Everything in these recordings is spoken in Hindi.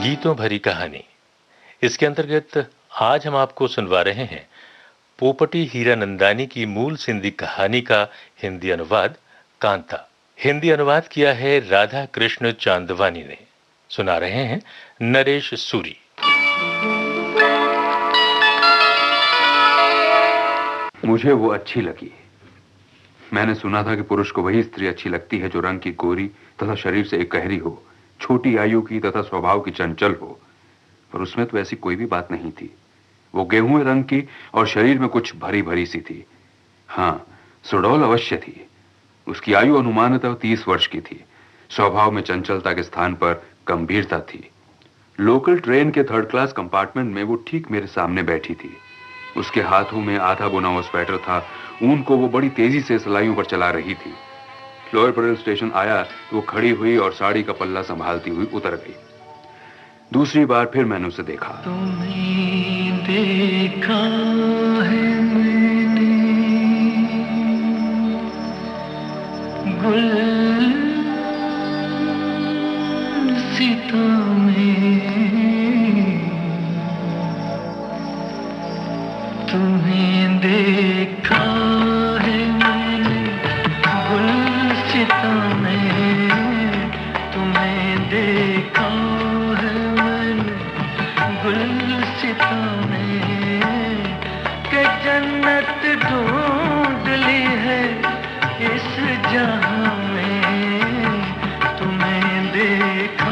गीतों भरी कहानी। इसके अंतर्गत आज हम आपको सुनवा रहे हैं पोपटी हीरानंदानी की मूल सिंधी कहानी का हिंदी अनुवाद कांता। हिंदी अनुवाद किया है राधा कृष्ण चांदवानी ने। सुना रहे हैं नरेश सूरी। मुझे वो अच्छी लगी। मैंने सुना था कि पुरुष को वही स्त्री अच्छी लगती है जो रंग की गोरी तथा शरीर से एकहरी हो, छोटी आयु की तथा स्वभाव की चंचल हो। पर उसमें तो ऐसी कोई भी बात नहीं थी। वो गेहूं रंग की और शरीर में कुछ भरी भरी सी थी। हाँ, सुडौल अवश्य थी। उसकी आयु अनुमानतः 30 वर्ष की थी। स्वभाव में चंचलता के स्थान पर गंभीरता थी। लोकल ट्रेन के 3rd क्लास कंपार्टमेंट में वो ठीक मेरे सामने बैठी थी। उसके हाथों में आधा बुना हुआ स्वेटर था। ऊन को वो बड़ी तेजी से सिलाइयों पर चला रही थी। लोअर परेल स्टेशन आया तो वो खड़ी हुई और साड़ी का पल्ला संभालती हुई उतर गई। दूसरी बार फिर मैंने उसे देखा। तुम्हें देखा है मैंने गुलसिता में, तुम्हें देखा है मैंने गुलसिता में, तुम्हें देखा है मैंने गुलसिता में, कि जन्नत ढूंढ ली है इस जहां में, तुम्हें देखा है।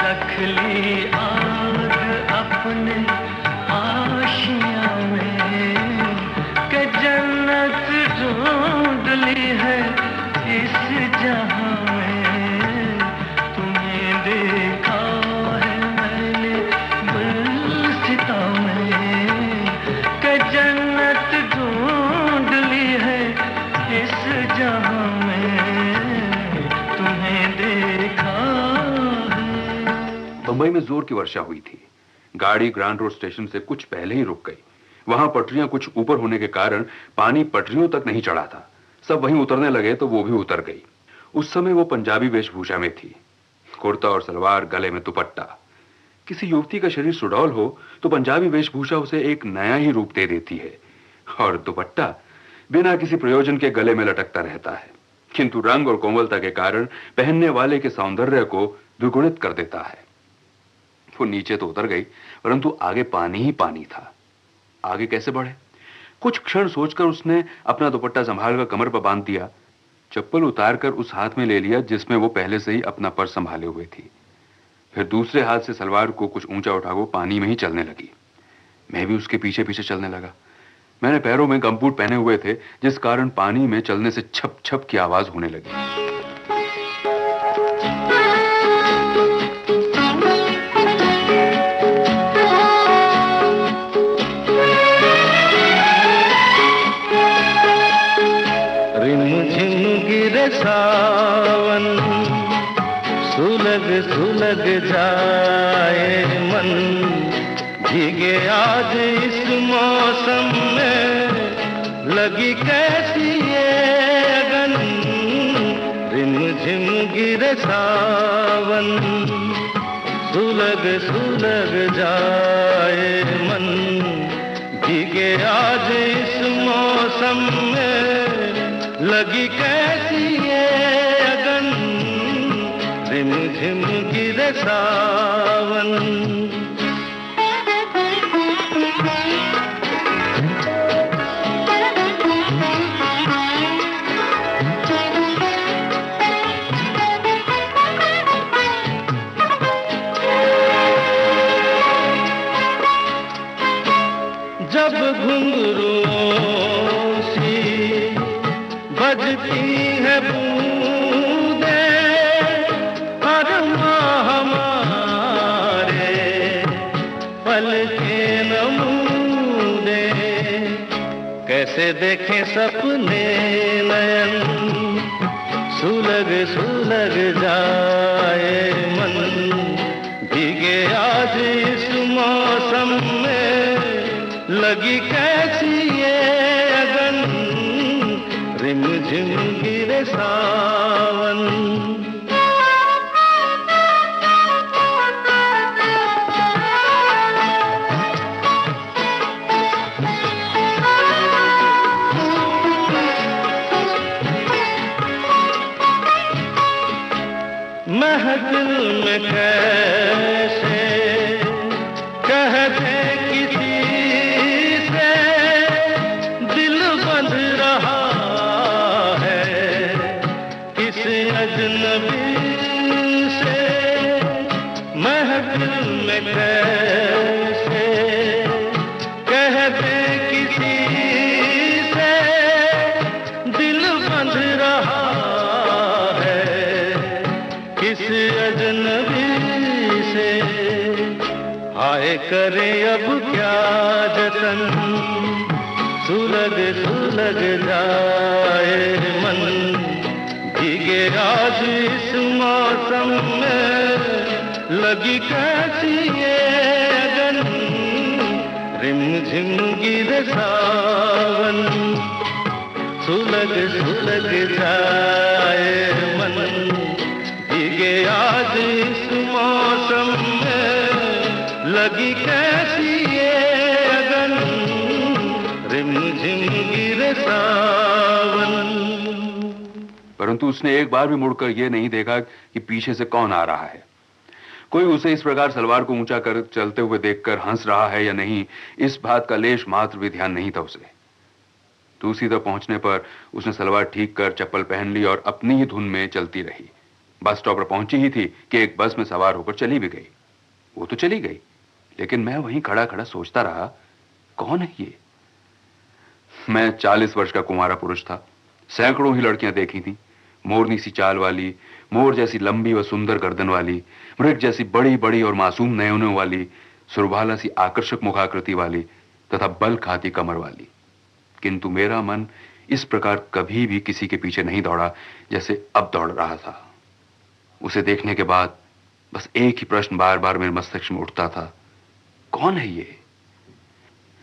रख ली आग अपने मुंबई में जोर की वर्षा हुई थी। गाड़ी ग्रांड रोड स्टेशन से कुछ पहले ही रुक गई। वहां पटरियां कुछ ऊपर होने के कारण पानी पटरियों तक नहीं चढ़ा था। सब वहीं उतरने लगे तो वो भी उतर गई। उस समय वो पंजाबी वेशभूषा में थी, कुर्ता और सलवार, गले में दुपट्टा। किसी युवती का शरीर सुडौल हो तो पंजाबी वेशभूषा उसे एक नया ही रूप दे देती है, और दुपट्टा बिना किसी प्रयोजन के गले में लटकता रहता है, किंतु रंग और कोमलता के कारण पहनने वाले के सौंदर्य को द्विगुणित कर देता है। वो नीचे तो उतर गई, परंतु आगे पानी ही पानी था। आगे कैसे बढ़े? कुछ क्षण सोचकर उसने अपना दुपट्टा संभालकर कमर पर बांध दिया, चप्पल उतारकर उस हाथ में ले लिया जिसमें वो पहले से ही अपना पर्स संभाले हुए थी। फिर दूसरे हाथ से सलवार को कुछ ऊंचा उठा वो पानी में ही चलने लगी। मैं भी उसके पीछे पीछे चलने लगा। मैंने पैरों में गमबूट पहने हुए थे, जिस कारण पानी में चलने से छप छप की आवाज होने लगी। रिमझिम गिरे सावन, सुलग सुलग जाए मन, भीगे आज इस मौसम में, लगी कैसी ये अगन। रिमझिम गिरे सावन, सुलग सुलग जाए मन, भीगे आज इस मौसम में, लगी कैसी ये अगन। रिमझिम गिरे सावन। जब घुंघरूओं सी बजती है बूंदे, हर माह हमारे पलके नमूदे, कैसे देखें सपने नयन, सुलग सुलग जाए मन, भीगे आज इस मौसम में, लगी कैसी ये अगन। रिमझिम गिरे सावन। महफिल में कैसे कह दे किसी से, दिल बंध रहा है किस अजनबी से। महफिल में कैसे कह दे किसी से, दिल बंध रहा है किस अजनबी से। हाय करे अब क्या जतन, सुलग सुलग जाए मन, भीगे आज इस मौसम में, लगी कैसी ये अगन। रिमझिम गिरे सावन, सुलग सुलग जाए मन, भीगे आज इस मौसम में, लगी कैसी ये अगन। रिमझिम गिरे सावन। परंतु उसने एक बार भी मुड़कर यह नहीं देखा कि पीछे से कौन आ रहा है। कोई उसे इस प्रकार सलवार को ऊंचा कर चलते हुए देखकर हंस रहा है या नहीं, इस बात का लेश मात्र भी ध्यान नहीं था उसे। दूसरी तरफ पहुंचने पर उसने सलवार ठीक कर चप्पल पहन ली और अपनी ही धुन में चलती रही। बस स्टॉप पर पहुंची ही थी कि एक बस में सवार होकर चली भी गई। वो तो चली गई, लेकिन मैं वहीं खड़ा खड़ा सोचता रहा, कौन है ये? मैं 40 वर्ष का कुंवारा पुरुष था। सैकड़ों ही लड़कियां देखी थी, मोरनी सी चाल वाली, मोर जैसी लंबी व सुंदर गर्दन वाली, मृग जैसी बड़ी बड़ी और मासूम नयनों वाली, सुरभाला सी आकर्षक मुखाकृति वाली तथा बल खाती कमर वाली। किंतु मेरा मन इस प्रकार कभी भी किसी के पीछे नहीं दौड़ा जैसे अब दौड़ रहा था। उसे देखने के बाद बस एक ही प्रश्न बार बार मेरे मस्तिष्क में उठता था, कौन है ये?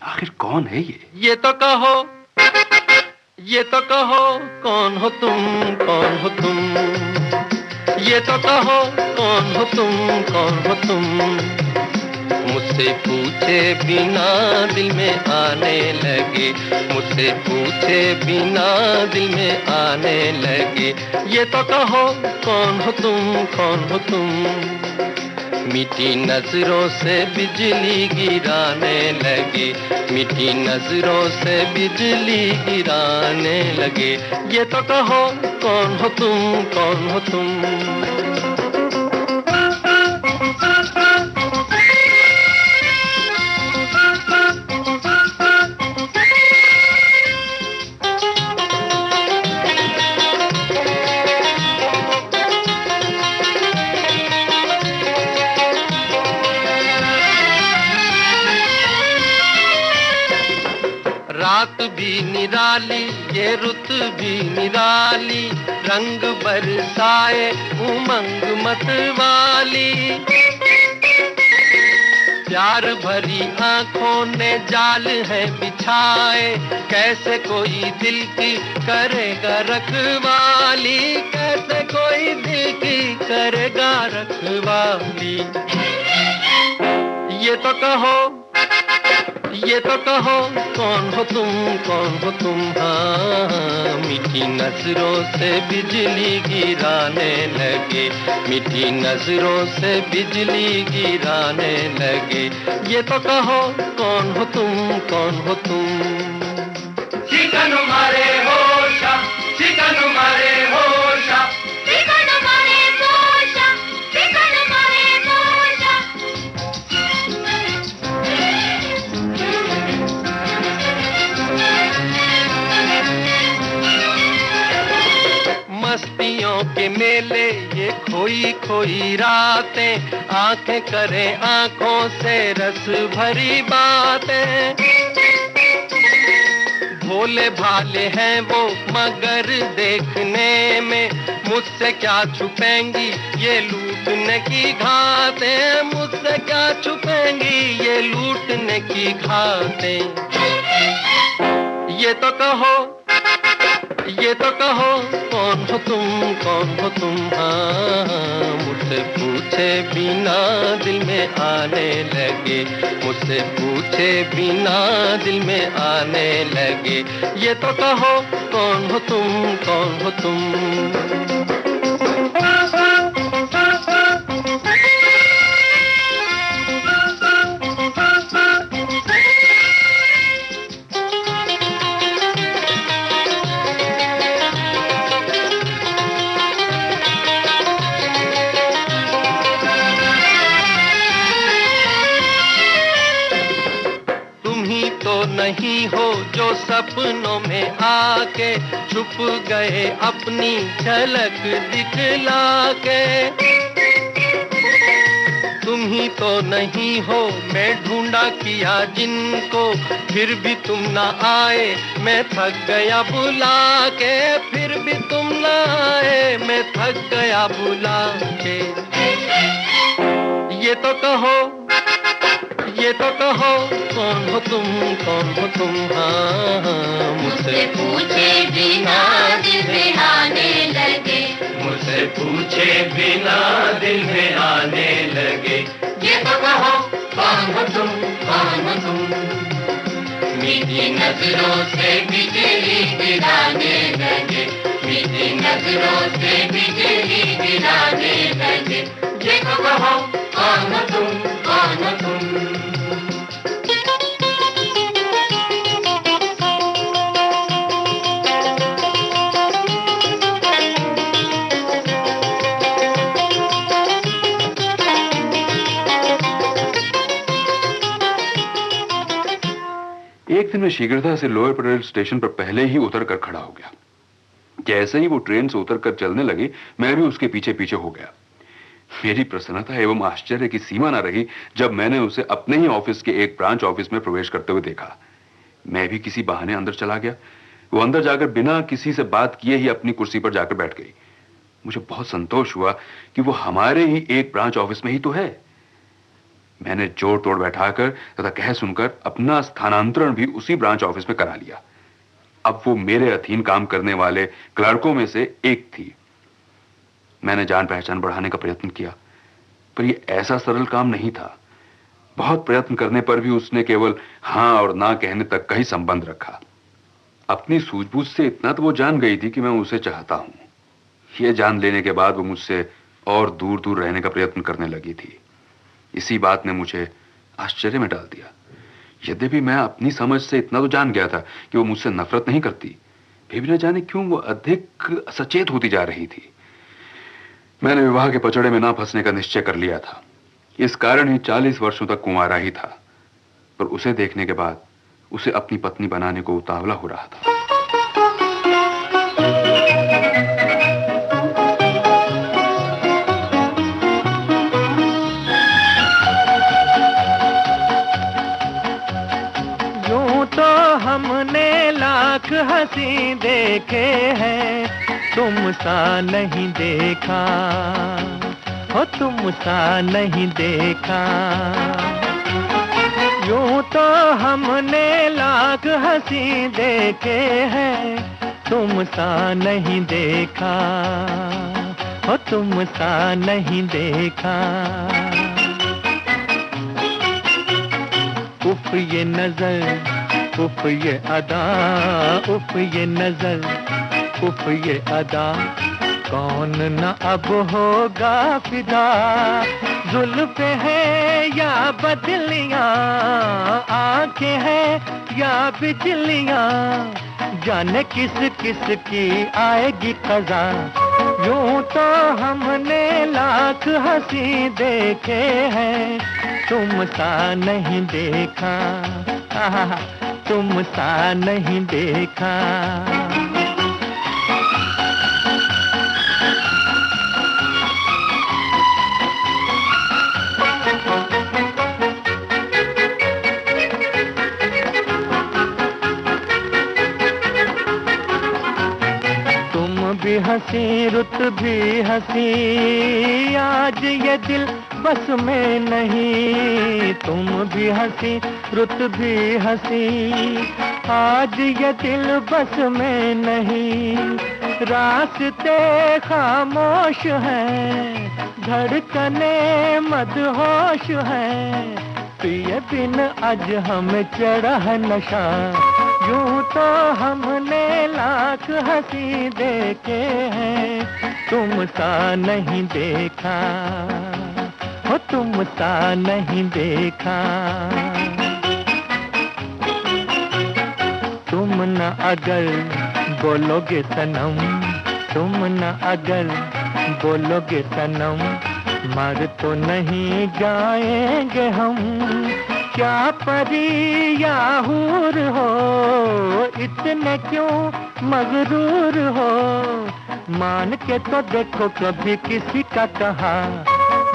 आखिर कौन है ये? ये तो कहो, ये तो कहो, कौन हो तुम, कौन हो तुम? ये तो कहो, कौन हो तुम, कौन हो तुम? मुझसे पूछे बिना दिल में आने लगे, मुझसे पूछे बिना दिल में आने लगे। ये तो कहो, कौन हो तुम, कौन हो तुम? मीठी नजरों से बिजली गिराने लगे, मीठी नजरों से बिजली गिराने लगे। ये तो कहो, कौन हो तुम, कौन हो तुम? रात भी निराली, ये रुत भी निराली, रंग बरसाए उमंग मतवाली। प्यार भरी आंखों ने जाल है बिछाए, कैसे कोई दिल की करेगा रखवाली, कैसे कोई दिल की करेगा रखवाली। ये तो कहो, ये तो कहो, कौन हो तुम, कौन हो तुम? हाँ, मीठी नजरों से बिजली गिराने लगे, मीठी नजरों से बिजली गिराने लगे। ये तो कहो, कौन हो तुम, कौन हो तुम? चिकन मारे होशा, चिकन मारे होशा, चिकन मारे होशा, चिकन मारे होशा। मस्तियों के मेले ये खोई खोई रातें, आंखें करें आंखों से रस भरी बातें। भोले भाले हैं वो मगर देखने में, मुझसे क्या छुपेंगी ये लूटने की घातें, मुझसे क्या छुपेंगी ये लूटने की घातें। ये तो कहो, ये तो कहो, कौन हो तुम, कौन हो तुम? हाँ, मुझसे पूछे बिना दिल में आने लगे, मुझसे पूछे बिना दिल में आने लगे। ये तो कहो, कौन हो तुम, कौन हो तुम? नहीं हो जो सपनों में आके छुप गए अपनी झलक दिखला के। तुम ही तो नहीं हो मैं ढूंढा किया जिनको, फिर भी तुम ना आए मैं थक गया बुला के, फिर भी तुम ना आए मैं थक गया बुला के। ये तो कहो, ये तो कहो, कौन हो तुम, कौन हो तुम? हाँ, मुझसे पूछे बिना दिल में आने लगे, मुझसे पूछे बिना दिल में आने लगे। ये तो कहो, कौन हो तुम, कौन हो तुम? मीठी नजरों से बिजली गिराने लगे, मीठी नजरों से बिजली गिराने लगे। ये तो कहो, कौन हो तुम, कौन हो तुम? एक दिन मैं शीघ्रता से लोअर परेल स्टेशन पर पहले ही उतर कर खड़ा हो गया। जैसे ही वो ट्रेन से उतरकर चलने लगी, मैं भी उसके पीछे पीछे हो गया। मेरी प्रसन्नता एवं आश्चर्य की सीमा न रही जब मैंने उसे अपने ही ऑफिस के एक ब्रांच ऑफिस में प्रवेश करते हुए देखा। मैं भी किसी बहाने अंदर चला गया। वो अंदर जाकर बिना किसी से बात किए ही अपनी कुर्सी पर जाकर बैठ गई। मुझे बहुत संतोष हुआ कि वो हमारे ही एक ब्रांच ऑफिस में ही तो है। मैंने जोड़ तोड़ बैठाकर तथा कह सुनकर अपना स्थानांतरण भी उसी ब्रांच ऑफिस में करा लिया। अब वो मेरे अधीन काम करने वाले क्लर्कों में से एक थी। मैंने जान पहचान बढ़ाने का प्रयत्न किया, पर यह ऐसा सरल काम नहीं था। बहुत प्रयत्न करने पर भी उसने केवल हां और ना कहने तक का ही संबंध रखा। अपनी सूझबूझ से इतना तो वो जान गई थी कि मैं उसे चाहता हूं। यह जान लेने के बाद वो मुझसे और दूर दूर रहने का प्रयत्न करने लगी थी। इसी बात ने मुझे आश्चर्य में डाल दिया। यद्यपि मैं अपनी समझ से इतना तो जान गया था कि वो मुझसे नफरत नहीं करती, फिर भी न जाने क्यों वो अधिक सचेत होती जा रही थी। मैंने विवाह के पचड़े में ना फंसने का निश्चय कर लिया था। इस कारण ही 40 वर्षों तक कुंवारा ही था, पर उसे देखने के बाद उसे अपनी पत्नी बनाने को उतावला हो रहा था। यूं तो हमने लाख हंसी देखे हैं, तुम सा नहीं देखा हो, तुम सा नहीं देखा। यूं तो हमने लाख हंसी देखे हैं, तुम सा नहीं देखा हो, तुम सा नहीं देखा। उफ ये नजर, उफ ये अदा, उफ ये नजर, उफ ये अदा, कौन न अब होगा फिदा। जुल्फ है या बदलियां, आंखें हैं या बिजलियां, जाने किस किस की आएगी कज़ा। यूं तो हमने लाख हंसी देखे हैं, तुम सा नहीं देखा, तुम सा नहीं देखा। भी हंसी रुत भी हंसी, आज ये दिल बस में नहीं। तुम भी हंसी रुत भी हंसी, आज ये दिल बस में नहीं। रास्ते खामोश हैं, धड़कने मदहोश हैं, पिए बिन आज हमें चढ़ा है नशा। यूं तो हमने लाख हंसी देखे हैं, तुम सा नहीं देखा हो, तुम सा नहीं देखा। तुम न अगर बोलोगे सनम, तुम न अगर बोलोगे सनम, मर तो नहीं जाएंगे हम। क्या परी या हूर हो, इतने क्यों मगरूर हो, मान के तो देखो कभी किसी का कहा।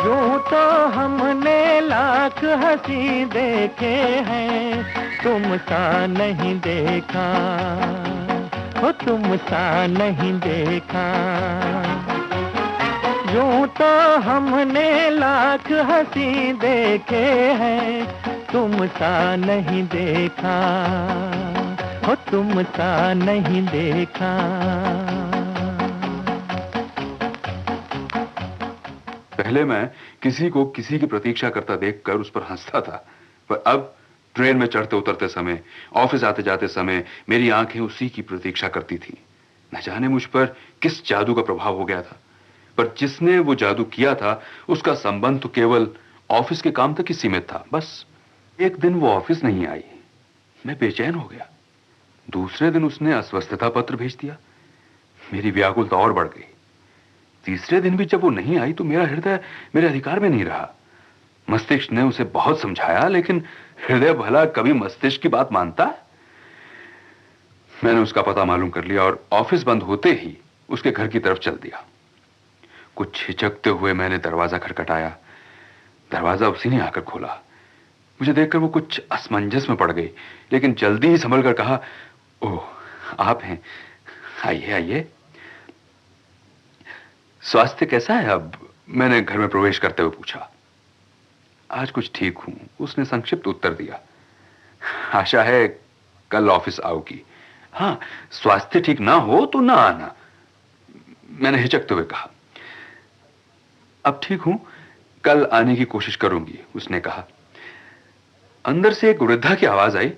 यूं तो हमने लाख हंसी देखे हैं, तुम सा नहीं देखा हो, तुम सा नहीं देखा। यूं तो हमने लाख हंसी देखे हैं, तुम सा नहीं देखा हो, तुम सा नहीं देखा। पहले मैं किसी को किसी की प्रतीक्षा करता देखकर उस पर हंसता था, पर अब ट्रेन में चढ़ते उतरते समय, ऑफिस आते जाते समय मेरी आंखें उसी की प्रतीक्षा करती थी। न जाने मुझ पर किस जादू का प्रभाव हो गया था, पर जिसने वो जादू किया था उसका संबंध तो केवल ऑफिस के काम तक ही सीमित था। बस एक दिन वो ऑफिस नहीं आई, मैं बेचैन हो गया। दूसरे दिन उसने अस्वस्थता पत्र भेज दिया, मेरी व्याकुलता और बढ़ गई। तीसरे दिन भी जब वो नहीं आई तो मेरा हृदय मेरे अधिकार में नहीं रहा। मस्तिष्क ने उसे बहुत समझाया, लेकिन हृदय भला कभी मस्तिष्क की बात मानता है? मैंने उसका पता मालूम कर लिया और ऑफिस बंद होते ही उसके घर की तरफ चल दिया। कुछ हिचकते हुए मैंने दरवाजा खटखटाया। दरवाजा उसी ने आकर खोला। मुझे देखकर वो कुछ असमंजस में पड़ गई, लेकिन जल्दी ही संभल कर कहा, ओह आप हैं, आइए आइए। स्वास्थ्य कैसा है अब? मैंने घर में प्रवेश करते हुए पूछा। आज कुछ ठीक हूं, उसने संक्षिप्त उत्तर दिया। आशा है कल ऑफिस आओगी। हाँ, स्वास्थ्य ठीक ना हो तो ना आना, मैंने हिचकते हुए कहा। अब ठीक हूं, कल आने की कोशिश करूंगी, उसने कहा। अंदर से एक वृद्धा की आवाज आई।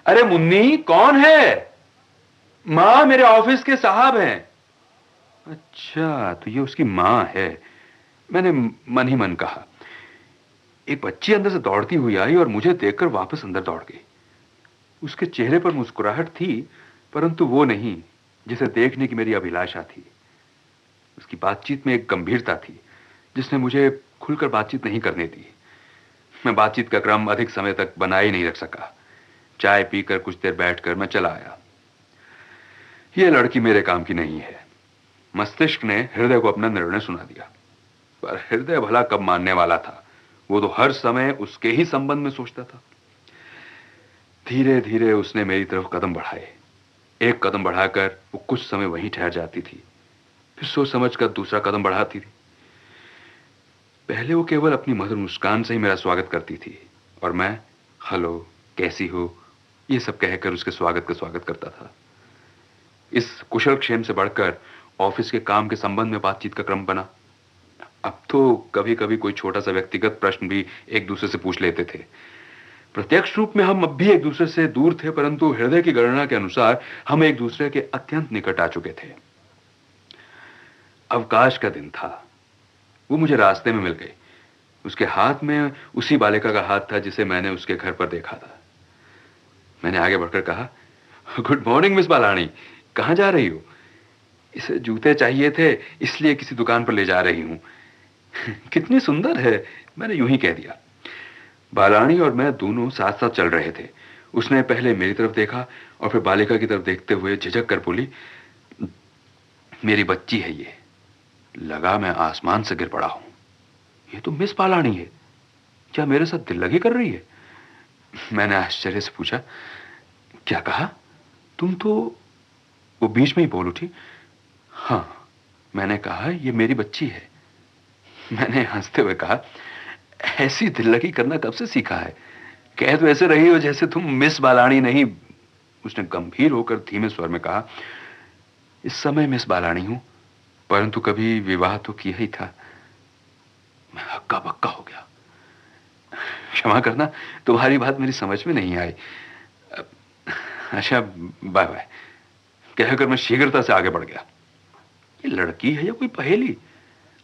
अरे मुन्नी, कौन है? मां, मेरे ऑफिस के साहब हैं। अच्छा, तो ये उसकी मां है, मैंने मन ही मन कहा। एक बच्ची अंदर से दौड़ती हुई आई और मुझे देखकर वापस अंदर दौड़ गई। उसके चेहरे पर मुस्कुराहट थी, परंतु वो नहीं जिसे देखने की मेरी अभिलाषा थी। उसकी बातचीत में एक गंभीरता थी जिसने मुझे खुलकर बातचीत नहीं करने दी। मैं बातचीत का क्रम अधिक समय तक बनाए नहीं रख सका। चाय पीकर कुछ देर बैठकर मैं चला आया। यह लड़की मेरे काम की नहीं है। मस्तिष्क ने हृदय को अपना निर्णय सुना दिया, पर हृदय भला कब मानने वाला था? वो तो हर समय उसके ही संबंध में सोचता था। धीरे धीरे उसने मेरी तरफ कदम बढ़ाए। एक कदम बढ़ाकर वो कुछ समय वहीं ठहर जाती थी, फिर सोच समझकर दूसरा कदम बढ़ाती थी। पहले वो केवल अपनी मधुर मुस्कान से ही मेरा स्वागत करती थी और मैं हेलो, कैसी हो, ये सब कहकर उसके स्वागत का स्वागत करता था। इस कुशल क्षेम से बढ़कर ऑफिस के काम के संबंध में बातचीत का क्रम बना। अब तो कभी कभी कोई छोटा सा व्यक्तिगत प्रश्न भी एक दूसरे से पूछ लेते थे। प्रत्यक्ष रूप में हम अब भी एक दूसरे से दूर थे, परंतु हृदय की गणना के अनुसार हम एक दूसरे के अत्यंत निकट आ चुके थे। अवकाश का दिन था। वो मुझे रास्ते में मिल गई। उसके हाथ में उसी बालिका का हाथ था जिसे मैंने उसके घर पर देखा था। मैंने आगे बढ़कर कहा, गुड मॉर्निंग मिस बालानी, कहां जा रही हो? इसे जूते चाहिए थे, इसलिए किसी दुकान पर ले जा रही हूं। कितनी सुंदर है, मैंने यूं ही कह दिया। बालानी और मैं दोनों साथ साथ चल रहे थे। उसने पहले मेरी तरफ देखा और फिर बालिका की तरफ देखते हुए झिझक कर बोली, मेरी बच्ची है ये। लगा मैं आसमान से गिर पड़ा हूं। ये तो मिस बालानी है, क्या मेरे साथ दिल लगी कर रही है? मैंने आश्चर्य से पूछा, क्या कहा? तुम तो... वो बीच में ही बोल उठी, हां, मैंने कहा ये मेरी बच्ची है। मैंने हंसते हुए कहा, ऐसी दिल लगी करना कब से सीखा है? कह तो ऐसे रही हो जैसे तुम मिस बालानी नहीं। उसने गंभीर होकर धीमे स्वर में कहा, इस समय मिस बालानी हूं, परंतु कभी विवाह तो किया ही था। मैं हक्का बक्का हो गया। क्षमा करना, तुम्हारी बात मेरी समझ में नहीं आई। अच्छा, बाय बाय कहकर मैं शीघ्रता से आगे बढ़ गया। ये लड़की है या कोई पहेली?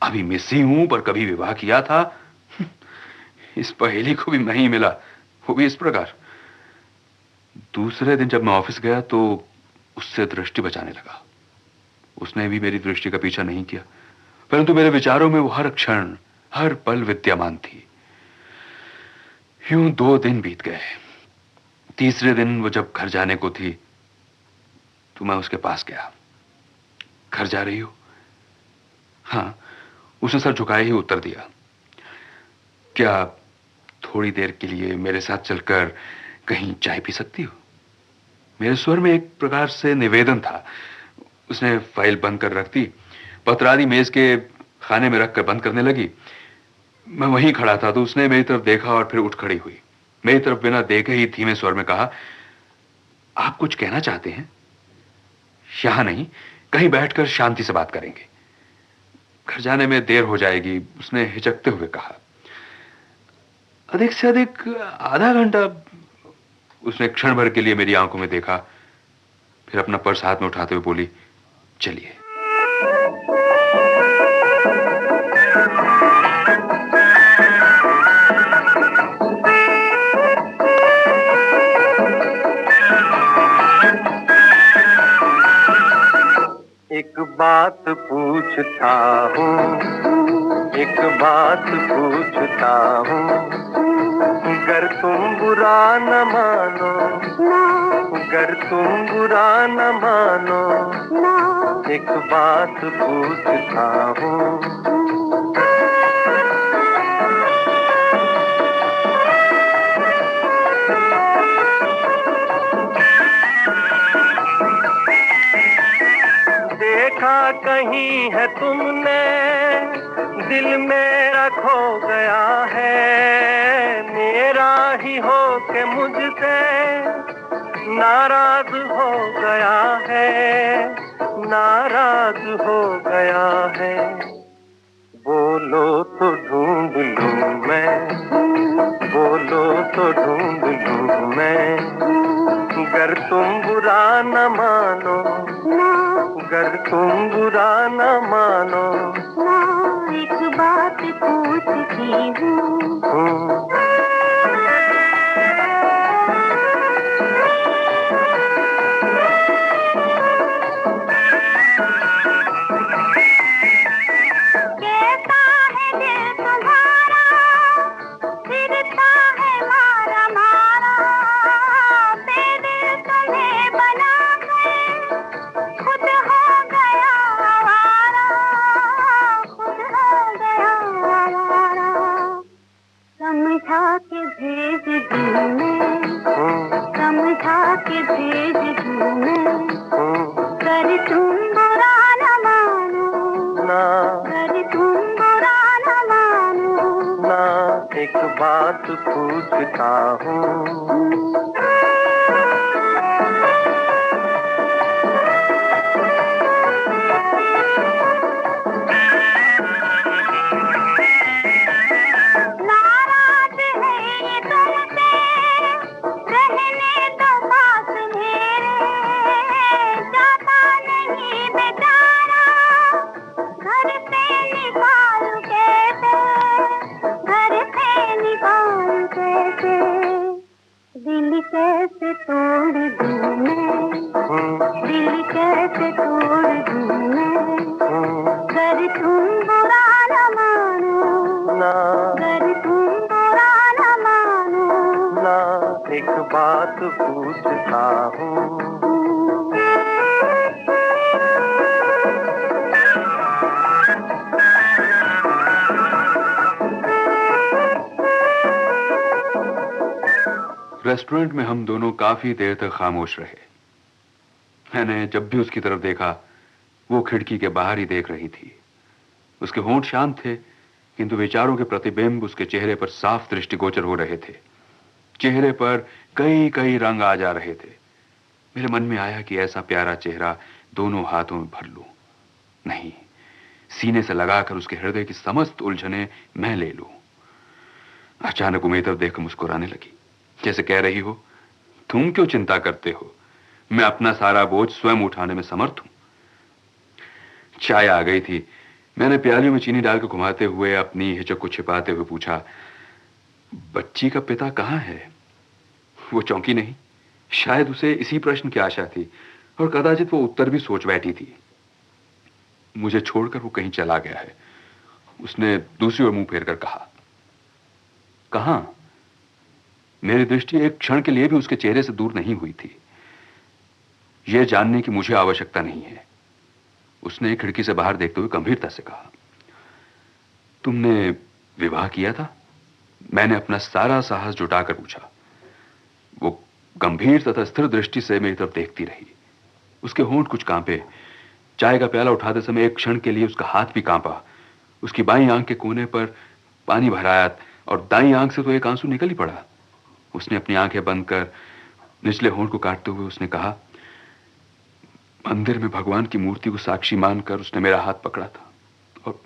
अभी मिस ही हूं पर कभी विवाह किया था। इस पहेली को भी मैं ही मिला, वो भी इस प्रकार। दूसरे दिन जब मैं ऑफिस गया तो उससे दृष्टि बचाने लगा। उसने भी मेरी दृष्टि का पीछा नहीं किया, परंतु मेरे विचारों में वो हर क्षण हर पल विद्यमान थी। यूं 2 दिन बीत गए। तीसरे दिन वो जब घर जाने को थी तो मैं उसके पास गया। घर जा रही हो? हां, उसने सर झुकाए ही उत्तर दिया। क्या थोड़ी देर के लिए मेरे साथ चलकर कहीं चाय पी सकती हो? मेरे स्वर में एक प्रकार से निवेदन था। उसने फाइल बंद कर रख दी, पत्रादि मेज के खाने में रखकर बंद करने लगी। मैं वहीं खड़ा था तो उसने मेरी तरफ देखा और फिर उठ खड़ी हुई। मेरी तरफ बिना देखे ही धीमे स्वर में कहा, आप कुछ कहना चाहते हैं? यहां नहीं, कहीं बैठकर शांति से बात करेंगे। घर जाने में देर हो जाएगी, उसने हिचकते हुए कहा। अधिक से अधिक आधा घंटा। उसने क्षण भर के लिए मेरी आंखों में देखा, फिर अपना पर्स हाथ में उठाते हुए बोली, चलिए। एक बात पूछता हूँ, एक बात पूछता हूँ, गर तुम बुरा न मानो, गर तुम बुरा न मानो, एक बात पूछता हूँ। देखा देखा कहीं है तुमने, दिल मेरा खो गया है, मेरा ही हो के मुझसे नाराज हो गया है, नाराज हो गया है। बोलो तो ढूंढ लूं मैं, बोलो तो ढूंढ लूं मैं, गर तुम बुरा न मानो, गर तुम बुरा न मानो। एक बात पूछती हूँ, समझा के भेज दूं मैं, कर तुम बुरा न मानो, कर तुम बुरा न मानो। ना एक बात पूछता हूँ, दिल कैसे तोड़ दूं मैं, दिल कैसे तोड़ दूं मैं, कर तुम बुरा न मानो, कर तुम बुरा न मानो। ना एक बात पूछता हूँ, रेस्टोरेंट में हम दोनों काफी देर तक खामोश रहे। मैंने जब भी उसकी तरफ देखा वो खिड़की के बाहर ही देख रही थी। उसके होंठ शांत थे, किंतु विचारों के प्रतिबिंब उसके चेहरे पर साफ दृष्टिगोचर हो रहे थे। चेहरे पर कई कई रंग आ जा रहे थे। मेरे मन में आया कि ऐसा प्यारा चेहरा दोनों हाथों में भर लूं। नहीं, सीने से लगाकर उसके हृदय की समस्त उलझने मैं ले लूं। अचानक वो मेरी तरफ देखकर मुस्कुराने लगी, जैसे कह रही हो, तुम क्यों चिंता करते हो, मैं अपना सारा बोझ स्वयं उठाने में समर्थ हूं। चाय आ गई थी। मैंने प्यालियों में चीनी डालकर घुमाते हुए अपनी हिचक को छिपाते हुए पूछा, बच्ची का पिता कहां है? वो चौंकी नहीं। शायद उसे इसी प्रश्न की आशा थी और कदाचित वो उत्तर भी सोच बैठी थी। मुझे छोड़कर वो कहीं चला गया है, उसने दूसरी ओर मुंह फेरकर कहा। कहां? मेरी दृष्टि एक क्षण के लिए भी उसके चेहरे से दूर नहीं हुई थी। यह जानने की मुझे आवश्यकता नहीं है, उसने खिड़की से बाहर देखते हुए गंभीरता से कहा। तुमने विवाह किया था? मैंने अपना सारा साहस जुटाकर पूछा। वो गंभीर तथा स्थिर दृष्टि से मेरी तरफ देखती रही। उसके होंठ कुछ कांपे। चाय का प्याला उठाते समय एक क्षण के लिए उसका हाथ भी कांपा। उसकी बाईं आंख के कोने पर पानी भर आया और दाईं आंख से तो एक आंसू निकल ही पड़ा। उसने अपनी आंखें बंद कर निचले होंठ को काटते हुए उसने कहा, मंदिर में भगवान की मूर्ति को साक्षी मानकर उसने मेरा हाथ पकड़ा था और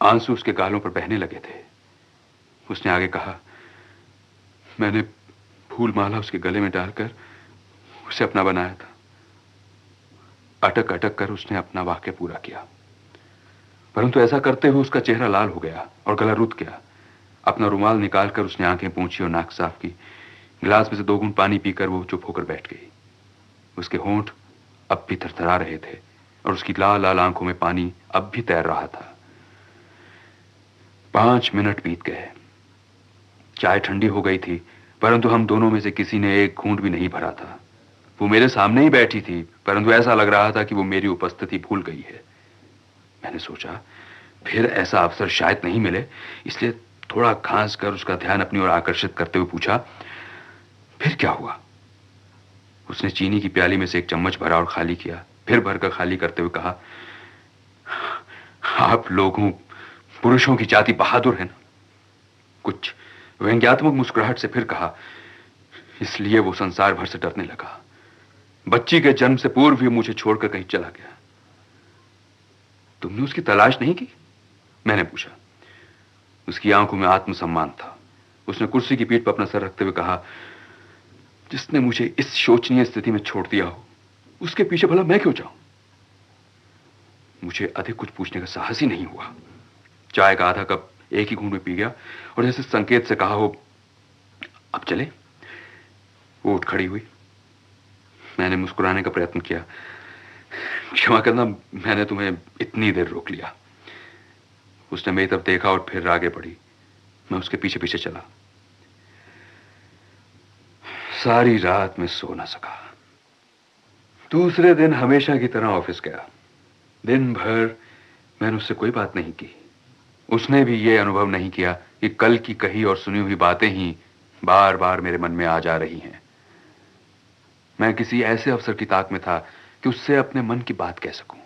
आंसू उसके गालों पर बहने लगे थे। उसने आगे कहा, मैंने फूल माला उसके गले में डालकर उसे अपना बनाया था। अटक अटक कर उसने अपना वाक्य पूरा किया, परंतु ऐसा करते हुए उसका चेहरा लाल हो गया और गला रुक गया। अपना रुमाल निकालकर उसने आंखें पोंछी और नाक साफ की। गिलास में से 2 घूंट पानी पीकर वो चुप होकर बैठ गई। उसके होंठ अब भी थरथरा रहे थे और उसकी लाल लाल आंखों में पानी अब भी तैर रहा था। 5 मिनट बीत गए। चाय ठंडी हो गई थी, परंतु हम दोनों में से किसी ने एक घूंट भी नहीं भरा था। वो मेरे सामने ही बैठी थी, परंतु ऐसा लग रहा था कि वो मेरी उपस्थिति भूल गई है। मैंने सोचा फिर ऐसा अवसर शायद नहीं मिले, इसलिए थोड़ा खांस कर उसका ध्यान अपनी ओर आकर्षित करते हुए पूछा, फिर क्या हुआ? उसने चीनी की प्याली में से एक चम्मच भरा और खाली किया फिर भरकर खाली करते हुए कहा, आप लोगों पुरुषों की जाति बहादुर है ना। कुछ व्यंग्यात्मक मुस्कुराहट से फिर कहा, इसलिए वो संसार भर से डरने लगा। बच्ची के जन्म से पूर्व ही मुझे छोड़कर कहीं चला गया। तुमने उसकी तलाश नहीं की? मैंने पूछा। उसकी आंखों में आत्मसम्मान था। उसने कुर्सी की पीठ पर अपना सर रखते हुए कहा, जिसने मुझे इस शोचनीय स्थिति में छोड़ दिया हो, उसके पीछे भला मैं क्यों जाऊं? मुझे अधिक कुछ पूछने का साहस ही नहीं हुआ। चाय का आधा कप एक ही घूंट में पी गया और जैसे संकेत से कहा हो, अब चले। वो उठ खड़ी हुई। मैंने मुस्कुराने का प्रयत्न किया। क्षमा करना, मैंने तुम्हें इतनी देर रोक लिया। उसने मेरी तरफ देखा और फिर आगे बढ़ी। मैं उसके पीछे पीछे चला। सारी रात में सो ना सका। दूसरे दिन हमेशा की तरह ऑफिस गया। दिन भर मैंने उससे कोई बात नहीं की। उसने भी यह अनुभव नहीं किया कि कल की कही और सुनी हुई बातें ही बार बार मेरे मन में आ जा रही हैं। मैं किसी ऐसे अवसर की ताक में था कि उससे अपने मन की बात कह सकूं,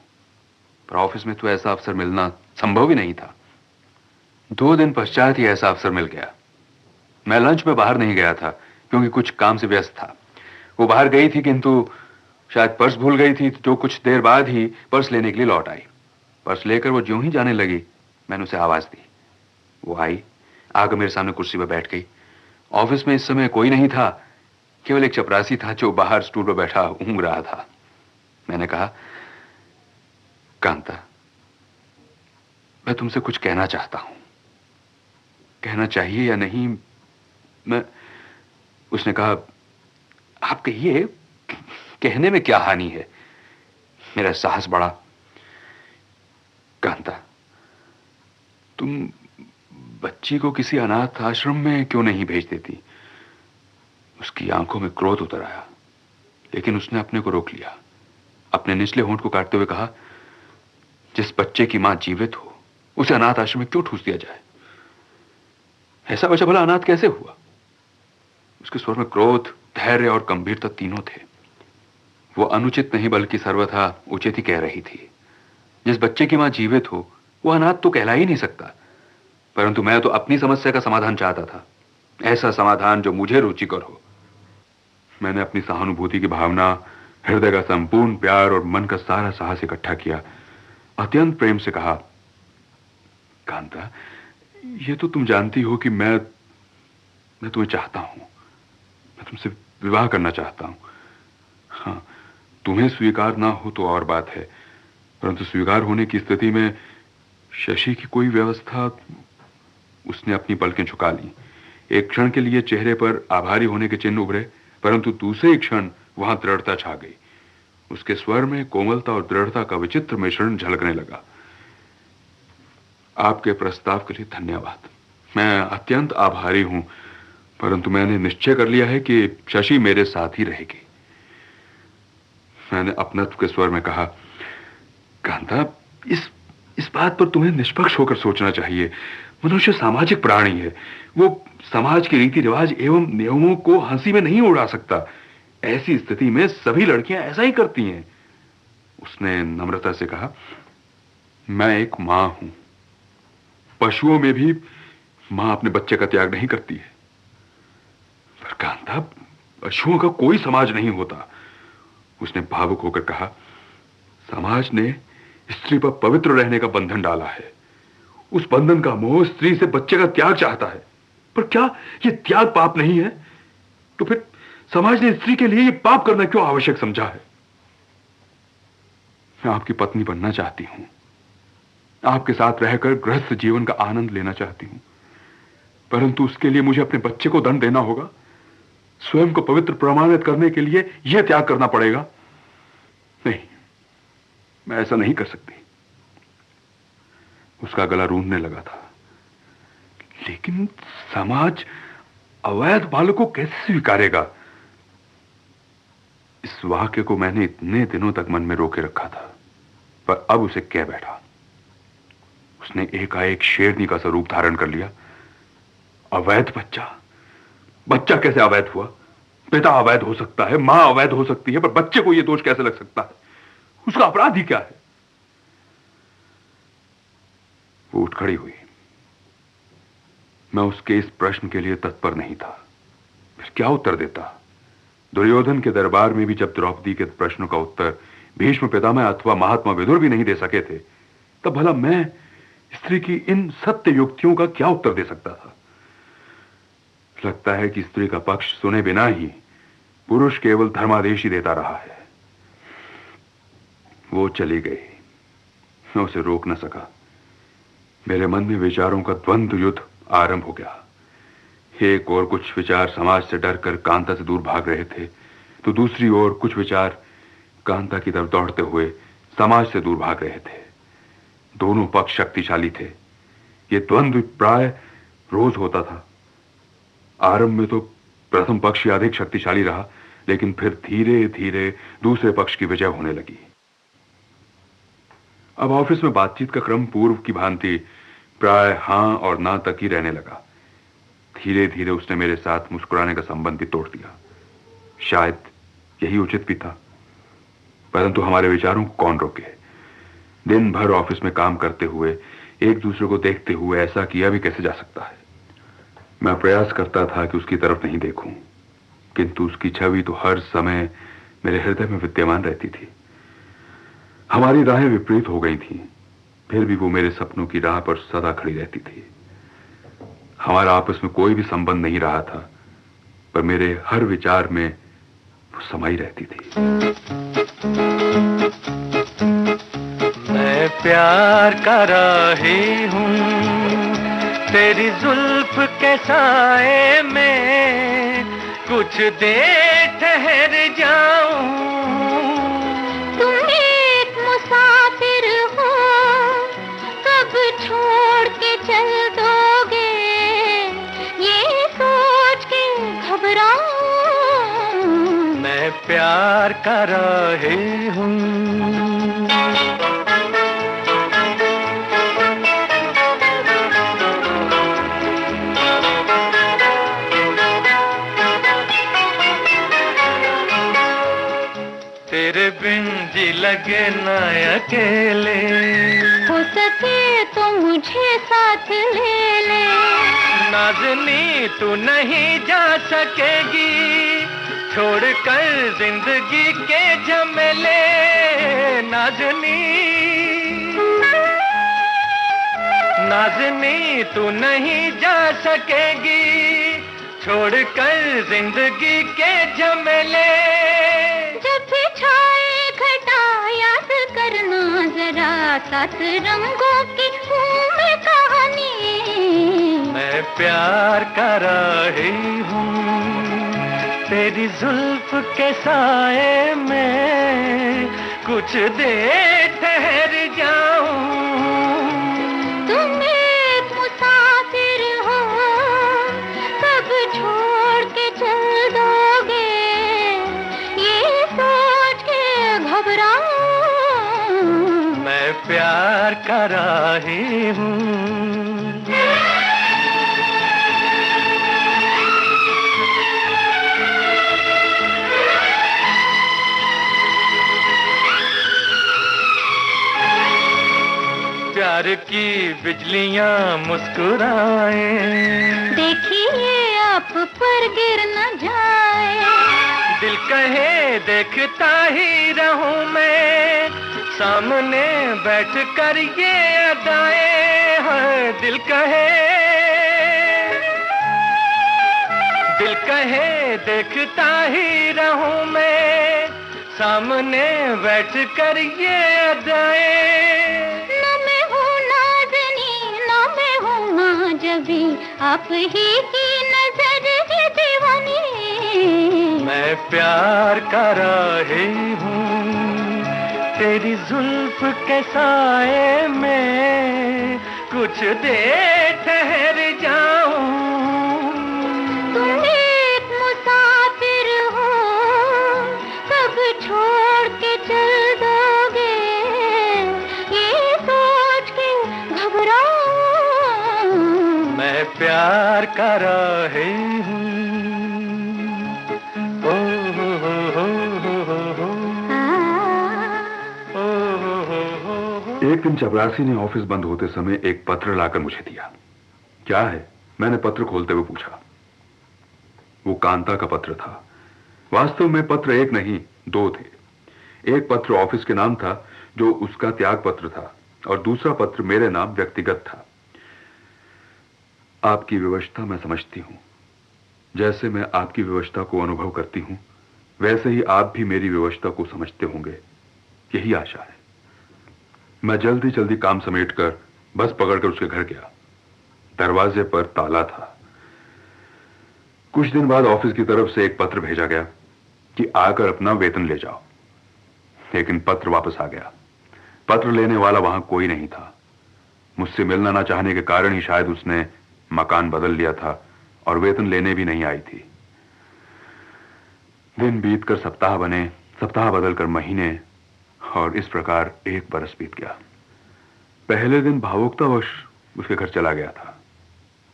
पर ऑफिस में तो ऐसा अवसर मिलना संभव ही नहीं था। 2 दिन पश्चात ही ऐसा अवसर मिल गया। मैं लंच में बाहर नहीं गया था क्योंकि कुछ काम से व्यस्त था। वो बाहर गई थी, किंतु शायद पर्स भूल गई थी, जो कुछ देर बाद ही पर्स लेने के लिए लौट आई। पर्स लेकर वो ज्यों ही जाने लगी, मैंने उसे आवाज दी। वो आई, आकर मेरे सामने कुर्सी पर बैठ गई। ऑफिस में इस समय कोई नहीं था, केवल एक चपरासी था जो बाहर स्टूल पर बैठा ऊँघ रहा था। मैंने कहा, कांता, मैं तुमसे कुछ कहना चाहता हूं। कहना चाहिए या नहीं? मैं उसने कहा, आप कहिए, कहने में क्या हानि है? मेरा साहस बढ़ा। कांता, तुम बच्ची को किसी अनाथ आश्रम में क्यों नहीं भेज देती? उसकी आंखों में क्रोध उतर आया, लेकिन उसने अपने को रोक लिया। अपने निचले होंठ को काटते हुए कहा, जिस बच्चे की मां जीवित हो, उसे अनाथ आश्रम में क्यों ठूस दिया जाए? ऐसा बच्चा भला अनाथ कैसे हुआ? उसके स्वर में क्रोध, धैर्य और गंभीरता तीनों थे। वो अनुचित नहीं बल्कि सर्वथा उचित ही कह रही थी। जिस बच्चे की मां जीवित हो, वो अनाथ तो कहला ही नहीं सकता। परंतु मैं तो अपनी समस्या का समाधान चाहता था, ऐसा समाधान जो मुझे रुचिकर हो। मैंने अपनी सहानुभूति की भावना, हृदय का संपूर्ण प्यार और मन का सारा साहस इकट्ठा किया। अत्यंत प्रेम से कहा, कांता, ये तो तुम जानती हो कि मैं तुम्हें चाहता हूं। मैं तुमसे विवाह करना चाहता हूं। हाँ, तुम्हें स्वीकार ना हो तो और बात है, परंतु स्वीकार होने की स्थिति में शशि की कोई व्यवस्था। उसने अपनी पलकें झुका ली। एक क्षण के लिए चेहरे पर आभारी होने के चिन्ह उभरे, परंतु दूसरे ही क्षण वहां दृढ़ता छा गई। उसके स्वर में कोमलता और दृढ़ता का विचित्र मिश्रण झलकने लगा। आपके प्रस्ताव के लिए धन्यवाद। मैं अत्यंत आभारी हूं, परंतु मैंने निश्चय कर लिया है कि शशि मेरे साथ ही रहेगी। मैंने अपनत्व के स्वर में कहा, कांता, इस बात पर तुम्हें निष्पक्ष होकर सोचना चाहिए। मनुष्य सामाजिक प्राणी है। वो समाज के रीति रिवाज एवं नियमों को हंसी में नहीं उड़ा सकता। ऐसी स्थिति में सभी लड़कियां ऐसा ही करती हैं। उसने नम्रता से कहा, मैं एक मां हूं। पशुओं में भी मां अपने बच्चे का त्याग नहीं करती है। पर कांता, पशुओं का कोई समाज नहीं होता। उसने भावुक होकर कहा, समाज ने स्त्री पर पवित्र रहने का बंधन डाला है। उस बंधन का मोह स्त्री से बच्चे का त्याग चाहता है। पर क्या यह त्याग पाप नहीं है? तो फिर समाज ने स्त्री के लिए यह पाप करना क्यों आवश्यक समझा है? मैं आपकी पत्नी बनना चाहती हूं। आपके साथ रहकर गृहस्थ जीवन का आनंद लेना चाहती हूं, परंतु उसके लिए मुझे अपने बच्चे को दंड देना होगा। स्वयं को पवित्र प्रमाणित करने के लिए यह त्याग करना पड़ेगा। नहीं, मैं ऐसा नहीं कर सकती। उसका गला रूंधने लगा था। लेकिन समाज अवैध बालक को कैसे स्वीकारेगा? इस वाक्य को मैंने इतने दिनों तक मन में रोके रखा था, पर अब उसे कह बैठा। उसने एकाएक शेरनी का स्वरूप धारण कर लिया। अवैध बच्चा? बच्चा कैसे अवैध हुआ? पिता अवैध हो सकता है, मां अवैध हो सकती है, पर बच्चे को यह दोष कैसे लग सकता है? उसका अपराध ही क्या है? वो उठ खड़ी हुई। मैं उसके इस प्रश्न के लिए तत्पर नहीं था। फिर क्या उत्तर देता? दुर्योधन के दरबार में भी जब द्रौपदी के प्रश्नों का उत्तर भीष्म पितामह अथवा महात्मा विदुर भी नहीं दे सके थे, तब भला मैं स्त्री की इन सत्य युक्तियों का क्या उत्तर दे सकता था? लगता है कि स्त्री का पक्ष सुने बिना ही पुरुष केवल धर्मादेश ही देता रहा है। वो चली गई, मैं उसे रोक न सका। मेरे मन में विचारों का द्वंद्व युद्ध आरंभ हो गया। एक ओर कुछ विचार समाज से डरकर कांता से दूर भाग रहे थे, तो दूसरी ओर कुछ विचार कांता की तरफ दौड़ते हुए समाज से दूर भाग रहे थे। दोनों पक्ष शक्तिशाली थे। यह द्वंद्व प्राय रोज होता था। आरंभ में तो प्रथम पक्ष ही अधिक शक्तिशाली रहा, लेकिन फिर धीरे धीरे दूसरे पक्ष की विजय होने लगी। अब ऑफिस में बातचीत का क्रम पूर्व की भांति प्राय हां और ना तक ही रहने लगा। धीरे धीरे उसने मेरे साथ मुस्कुराने का संबंध भी तोड़ दिया। शायद यही उचित भी था, परंतु हमारे विचारों को कौन रोके? दिन भर ऑफिस में काम करते हुए एक दूसरे को देखते हुए ऐसा किया भी कैसे जा सकता है? मैं प्रयास करता था कि उसकी तरफ नहीं देखूं, किंतु उसकी छवि तो हर समय मेरे हृदय में विद्यमान रहती थी। हमारी राहें विपरीत हो गई थीं, फिर भी वो मेरे सपनों की राह पर सदा खड़ी रहती थी। हमारा आपस में कोई भी संबंध नहीं रहा था, पर मेरे हर विचार में वो समाई रहती थी। मैं प्यार कर रही हूँ तेरी जुल्फ के साए में, कुछ देर ठहर जाऊं। तुम एक मुसाफिर हो, कब छोड़ के चल दोगे, ये सोच के घबराऊं। मैं प्यार कर रही हूँ। तेरे बिन जी लगे न अकेले, हो सके तो मुझे साथ ले ले। नाज़नी तू नहीं जा सकेगी, छोड़कर जिंदगी के झमेले। नाज़नी नाज़नी तू नहीं जा सकेगी, छोड़कर जिंदगी के झमेले। जब छाए घटा याद करना जरा, सात रंगों की में कहानी। मैं प्यार कर रही हूँ तेरी जुल्फ के साए में, कुछ देर ठहर जाऊं। तुम एक मुसाफिर हो, कब छोड़ के चल दोगे, ये सोच के घबराऊं। मैं प्यार कर रही हूँ। प्यार की बिजलियां मुस्कुराएं, देखिए आप पर गिर न जाए। दिल कहे देखता ही रहूं मैं, सामने बैठ कर ये अदाएं हैं। दिल कहे देखता ही रहूं मैं, सामने बैठ कर ये अदाएं। जबी आप ही की नजर है दीवानी। मैं प्यार कर रही हूँ तेरी जुल्फ के साए में, कुछ देर ठहर जाऊं। तुम एक मुसाफिर हो, कब छोड़ के चल दोगे, ये सोच के घबराऊं। मैं प्यार कर रही हूँ। ओ हो हो हो हो हो। ओ एक दिन चपरासी ने ऑफिस बंद होते समय एक पत्र लाकर मुझे दिया। क्या है? मैंने पत्र खोलते हुए पूछा। वो कांता का पत्र था। वास्तव में पत्र एक नहीं, दो थे। एक पत्र ऑफिस के नाम था, जो उसका त्याग पत्र था, और दूसरा पत्र मेरे नाम व्यक्तिगत था। आपकी व्यवस्था मैं समझती हूं। जैसे मैं आपकी व्यवस्था को अनुभव करती हूं, वैसे ही आप भी मेरी व्यवस्था को समझते होंगे, यही आशा है। मैं जल्दी जल्दी काम समेटकर बस पकड़कर उसके घर गया। दरवाजे पर ताला था। कुछ दिन बाद ऑफिस की तरफ से एक पत्र भेजा गया कि आकर अपना वेतन ले जाओ, लेकिन पत्र वापस आ गया। पत्र लेने वाला वहां कोई नहीं था। मुझसे मिलना ना चाहने के कारण ही शायद उसने मकान बदल लिया था और वेतन लेने भी नहीं आई थी। दिन बीतकर सप्ताह बने, सप्ताह बदलकर महीने, और इस प्रकार एक बरस बीत गया। पहले दिन भावुकतावश उसके घर चला गया था,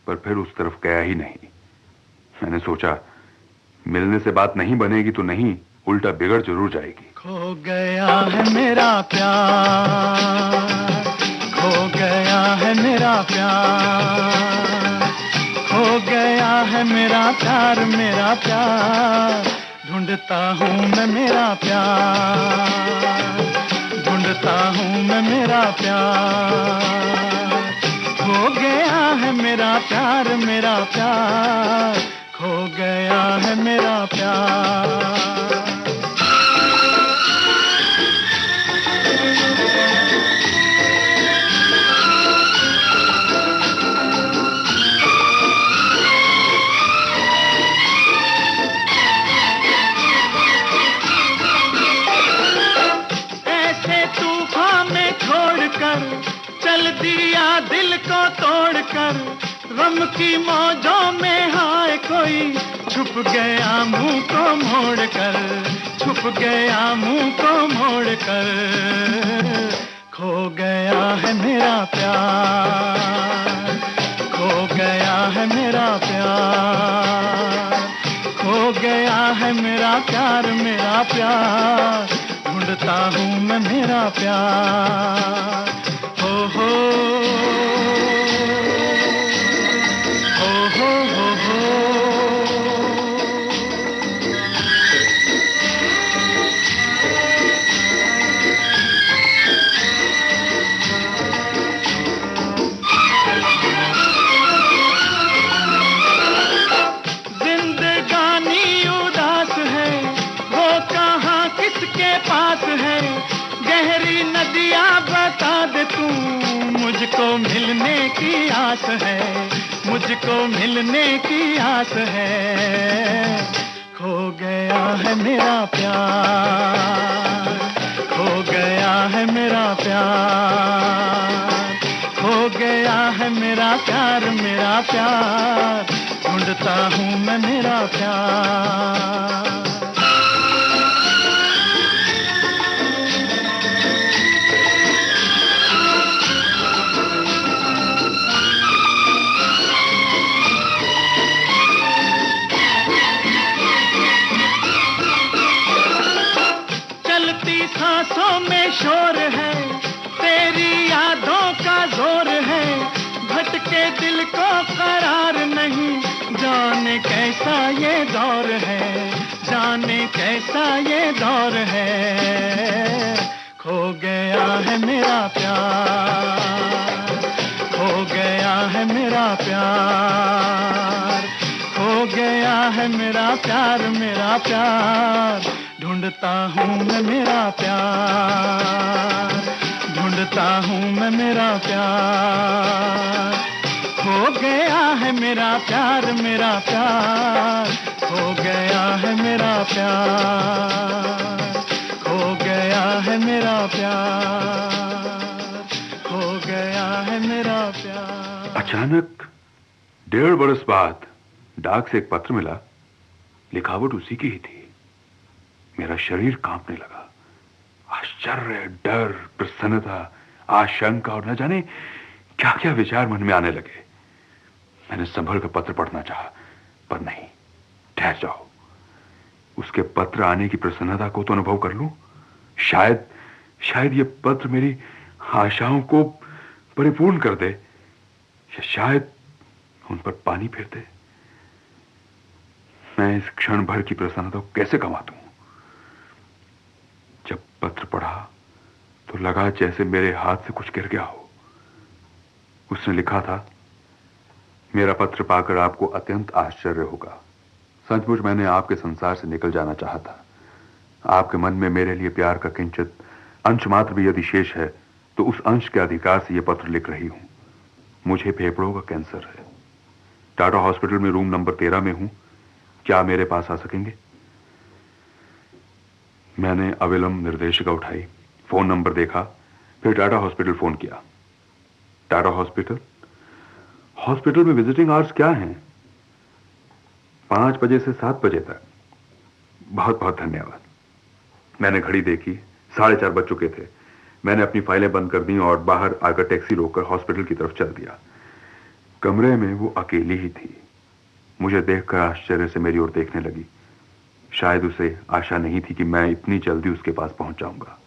पर फिर उस तरफ गया ही नहीं। मैंने सोचा, मिलने से बात नहीं बनेगी तो नहीं, उल्टा बिगड़ जरूर जाएगी। खो गया है मेरा प्यार, खो गया है मेरा प्यार, खो गया है मेरा प्यार, मेरा प्यार। ढूंढता हूँ मैं मेरा प्यार, ढूंढता हूँ मैं मेरा प्यार। खो गया है मेरा प्यार, मेरा प्यार, खो गया है मेरा प्यार। चल दिया दिल को तोड़कर, गम की मौजों में हाय कोई छुप गया मुंह को मोड़कर, छुप गया मुंह को मोड़कर। खो गया है मेरा प्यार, खो गया है मेरा प्यार, खो गया है मेरा प्यार, मेरा प्यार। ढूंढता हूँ मैं मेरा प्यार। हो हो हो हो हो। जिंदगानी उदास है, वो कहाँ किसके पास है। गहरी नदियाँ बता दे तू, मुझको मिलने की आस है, मुझको मिलने की आस है। खो गया है मेरा प्यार, खो गया है मेरा प्यार, खो गया है मेरा प्यार, मेरा प्यार। ढूंढता हूँ मैं मेरा प्यार। सांसों में शोर है, तेरी यादों का जोर है। भटके दिल को करार नहीं, जाने कैसा ये दौर है, जाने कैसा ये दौर है। खो गया है मेरा प्यार, खो गया है मेरा प्यार, खो गया है मेरा प्यार, मेरा प्यार। ढूंढता हूँ मैं मेरा प्यार, ढूंढता हूँ मैं मेरा प्यार। खो गया है मेरा प्यार, मेरा प्यार, खो गया है मेरा प्यार, खो गया है मेरा प्यार, खो गया है मेरा प्यार। अचानक 1.5 बरस बाद डाक से एक पत्र मिला। लिखावट उसी की ही थी। मेरा शरीर कांपने लगा। आश्चर्य, डर, प्रसन्नता, आशंका और न जाने क्या क्या विचार मन में आने लगे। मैंने संभल कर पत्र पढ़ना चाहा, पर नहीं। ठहर जाओ, उसके पत्र आने की प्रसन्नता को तो अनुभव कर लूं। शायद ये पत्र मेरी आशाओं को परिपूर्ण कर दे या शायद उन पर पानी फेर दे। मैं इस क्षण भर की प्रसन्नता को कैसे कमा दूं? जब पत्र पढ़ा तो लगा जैसे मेरे हाथ से कुछ गिर गया हो। उसने लिखा था, मेरा पत्र पाकर आपको अत्यंत आश्चर्य होगा। सचमुच मैंने आपके संसार से निकल जाना चाहा था। आपके मन में मेरे लिए प्यार का किंचित अंश मात्र भी यदि शेष है तो उस अंश के अधिकार से यह पत्र लिख रही हूं। मुझे फेफड़ों का कैंसर है। टाटा हॉस्पिटल में रूम नंबर 13 में हूं। क्या मेरे पास आ सकेंगे? मैंने अविलंब निर्देशिका उठाई, फोन नंबर देखा, फिर टाटा हॉस्पिटल फोन किया। टाटा हॉस्पिटल? हॉस्पिटल में विजिटिंग आवर्स क्या हैं? 5 बजे से 7 बजे तक। बहुत बहुत धन्यवाद। मैंने घड़ी देखी, 4:30 बज चुके थे। मैंने अपनी फाइलें बंद कर दी और बाहर आकर टैक्सी रोककर हॉस्पिटल की तरफ चल दिया। कमरे में वो अकेली ही थी। मुझे देखकर आश्चर्य से मेरी ओर देखने लगी। शायद उसे आशा नहीं थी कि मैं इतनी जल्दी उसके पास पहुंच जाऊंगा।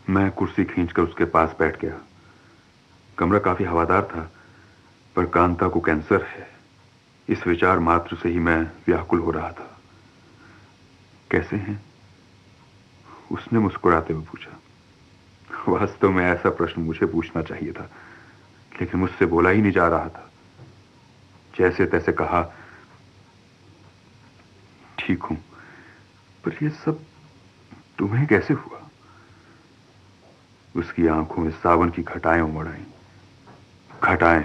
मैं कुर्सी खींचकर उसके पास बैठ गया। कमरा काफी हवादार था, पर कांता को कैंसर है, इस विचार मात्र से ही मैं व्याकुल हो रहा था। कैसे हैं? उसने मुस्कुराते हुए पूछा। वास्तव में ऐसा प्रश्न मुझे पूछना चाहिए था, लेकिन मुझसे बोला ही नहीं जा रहा था। जैसे तैसे कहा, ठीक हूं, पर यह सब तुम्हें कैसे हुआ? उसकी आंखों में सावन की घटाएं उमड़ आईं, घटाएं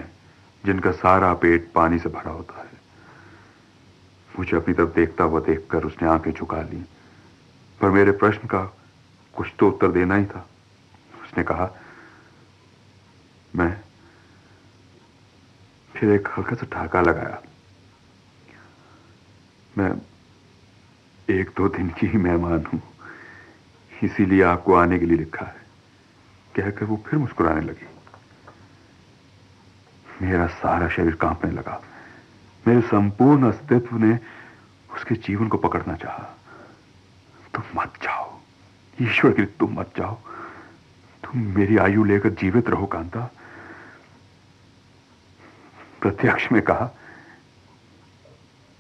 जिनका सारा पेट पानी से भरा होता है। मुझे अपनी तरफ देखता हुआ देखकर उसने आंखें झुका ली, पर मेरे प्रश्न का कुछ तो उत्तर देना ही था। उसने कहा, मैं फिर एक हल्का सा ठहाका लगाया। मैं 1-2 दिन की ही मेहमान हूं, इसीलिए आपको आने के लिए लिखा है, कहकर वो फिर मुस्कुराने लगी। मेरा सारा शरीर कांपने लगा। मेरे संपूर्ण अस्तित्व ने उसके जीवन को पकड़ना चाहा। तुम मत जाओ, ईश्वर के लिए तुम मत जाओ। तुम मेरी आयु लेकर जीवित रहो कांता। प्रत्यक्ष में कहा,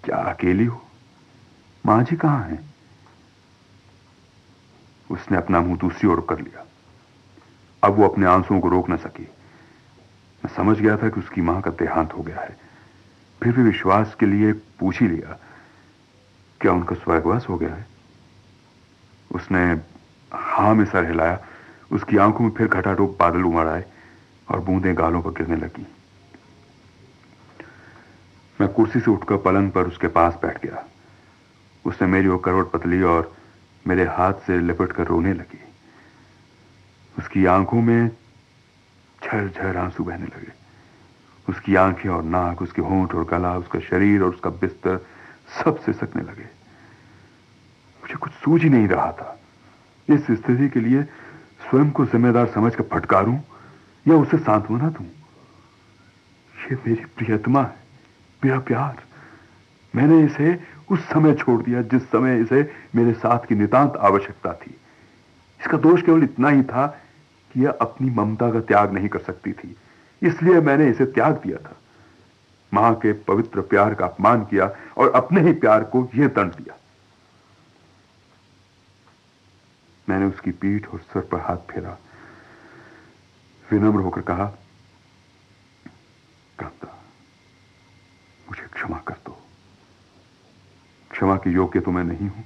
क्या अकेली हो? मां जी कहां हैं? उसने अपना मुंह दूसरी ओर कर लिया। अब वो अपने आंसुओं को रोक न सकी। मैं समझ गया था कि उसकी मां का देहांत हो गया है। फिर भी विश्वास के लिए पूछ ही लिया, क्या उनका स्वर्गवास हो गया है? उसने हां में सर हिलाया। उसकी आंखों में फिर घटाटोप बादल उमड़ आए और बूंदें गालों पर गिरने लगी। मैं कुर्सी से उठकर पलंग पर उसके पास बैठ गया। उसने मेरी ओर करवट बदली और मेरे हाथ से लिपट कर रोने लगी। उसकी आंखों में झरझर आंसू बहने लगे। उसकी आंखें और नाक, उसके होंठ और गला, उसका शरीर और उसका बिस्तर सब सिसकने लगे। मुझे कुछ सूझ ही नहीं रहा था। इस स्थिति के लिए स्वयं को जिम्मेदार समझकर फटकारूं या उसे सांत्वना दूं? ये मेरी प्रियतमा है, मेरा प्यार। मैंने इसे उस समय छोड़ दिया जिस समय इसे मेरे साथ की नितांत आवश्यकता थी। इसका दोष केवल इतना ही था कि यह अपनी ममता का त्याग नहीं कर सकती थी, इसलिए मैंने इसे त्याग दिया था। मां के पवित्र प्यार का अपमान किया और अपने ही प्यार को यह दंड दिया। मैंने उसकी पीठ और सर पर हाथ फेरा, विनम्र होकर कहा, कांता, मुझे क्षमा कर दो। क्षमा के योग्य तो मैं नहीं हूं।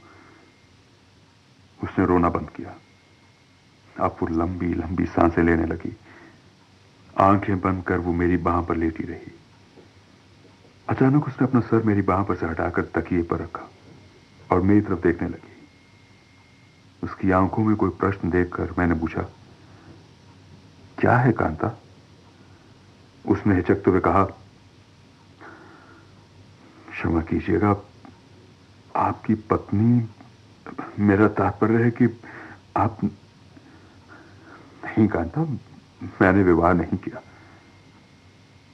उसने रोना बंद किया। अब वो लंबी लंबी सांसें लेने लगी। आंखें बंद कर वो मेरी बांह पर लेटी रही। अचानक उसने अपना सर मेरी बांह पर से हटाकर तकिए पर रखा और मेरी तरफ देखने लगी। उसकी आंखों में कोई प्रश्न देखकर मैंने पूछा, क्या है कांता? उसने हिचकते हुए कहा, क्षमा कीजिएगा, आपकी पत्नी, मेरा तात्पर्य है कि आप। नहीं कांता, मैंने विवाह नहीं किया।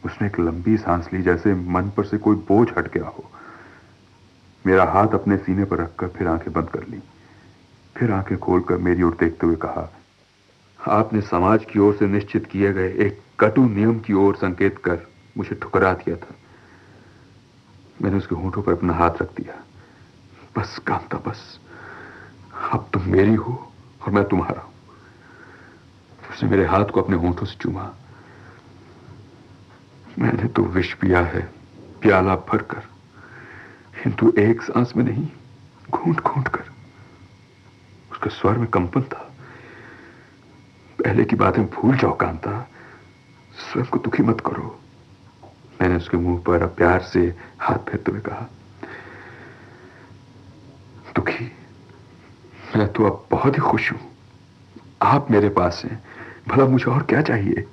उसने एक लंबी सांस ली, जैसे मन पर से कोई बोझ हट गया हो। मेरा हाथ अपने सीने पर रखकर फिर आंखें बंद कर ली। फिर आंखें खोलकर मेरी ओर देखते हुए कहा, आपने समाज की ओर से निश्चित किए गए एक कटु नियम की ओर संकेत कर मुझे ठुकरा दिया था। मैंने उसके होंठों पर अपना हाथ रख दिया। बस कांता, बस, अब तुम मेरी हो और मैं तुम्हारा हूं। उसने मेरे हाथ को अपने होंठों से चूमा। मैंने तो विष पिया है प्याला भरकर, किंतु एक सांस में नहीं, घूंट घूंट कर। उसके स्वर में कंपन था। पहले की बातें भूल जाओ कांता, स्वयं को दुखी मत करो। मैंने उसके मुंह पर प्यार से हाथ फेरते हुए कहा, दुखी? मैं तो अब बहुत ही खुश हूं। आप मेरे पास हैं, भला मुझे और क्या चाहिए?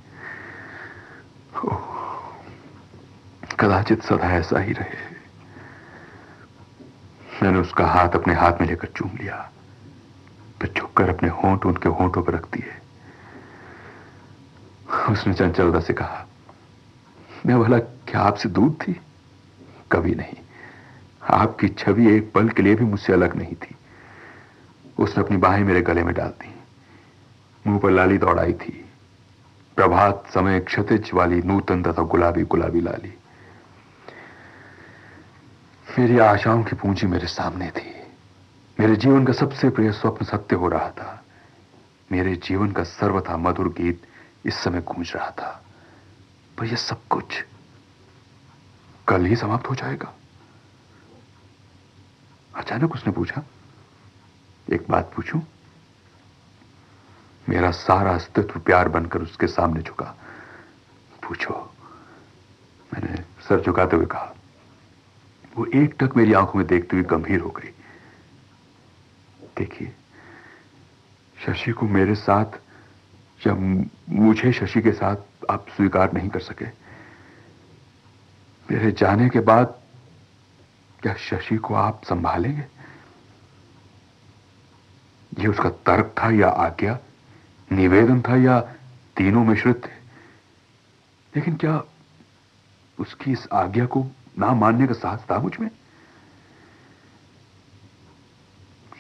कदाचित सदा ऐसा ही रहे। मैंने उसका हाथ अपने हाथ में लेकर चूम लिया, फिर झुककर अपने होंठ उनके होंठों पर रख दिए। उसने चंचलता से कहा, मैं भला क्या आपसे दूर थी? कभी नहीं। आपकी छवि एक पल के लिए भी मुझसे अलग नहीं थी। उसने अपनी बाहें मेरे गले में डाल दी, मुंह पर लाली दौड़ाई थी, प्रभात समय क्षतिज वाली नूतन तथा गुलाबी गुलाबी लाली। मेरी आशाओं की पूंजी मेरे सामने थी। मेरे जीवन का सबसे प्रिय स्वप्न सत्य हो रहा था। मेरे जीवन का सर्वथा मधुर गीत इस समय गूंज रहा था। पर यह सब कुछ कल ही समाप्त हो जाएगा। अचानक उसने पूछा, एक बात पूछूं? मेरा सारा अस्तित्व प्यार बनकर उसके सामने झुका। पूछो, मैंने सर झुकाते हुए कहा। वो एकटक मेरी आंखों में देखते हुए गंभीर हो गई। देखिए, शशि को मेरे साथ या मुझे शशि के साथ आप स्वीकार नहीं कर सके। मेरे जाने के बाद क्या शशि को आप संभालेंगे? यह उसका तर्क था या आज्ञा, निवेदन था या तीनों मिश्रित थे? लेकिन क्या उसकी इस आज्ञा को ना मानने का साहस था मुझ में?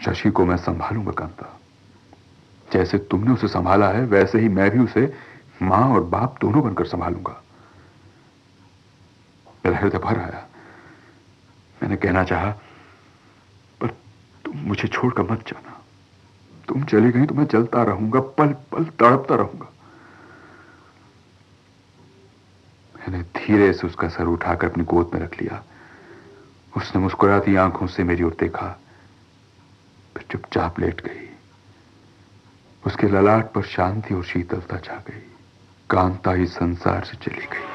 शशि को मैं संभालूंगा कांता। जैसे तुमने उसे संभाला है, वैसे ही मैं भी उसे मां और बाप दोनों बनकर संभालूंगा। मेरा हृदय भर आया। मैंने कहना चाहा, पर तुम मुझे छोड़कर मत जाना। तुम चली गई तो मैं जलता रहूंगा, पल पल तड़पता रहूंगा। मैंने धीरे से उसका सर उठाकर अपनी गोद में रख लिया। उसने मुस्कुराती आंखों से मेरी ओर देखा, फिर चुपचाप लेट गई। उसके ललाट पर शांति और शीतलता छा गई। कांता इस संसार से चली गई।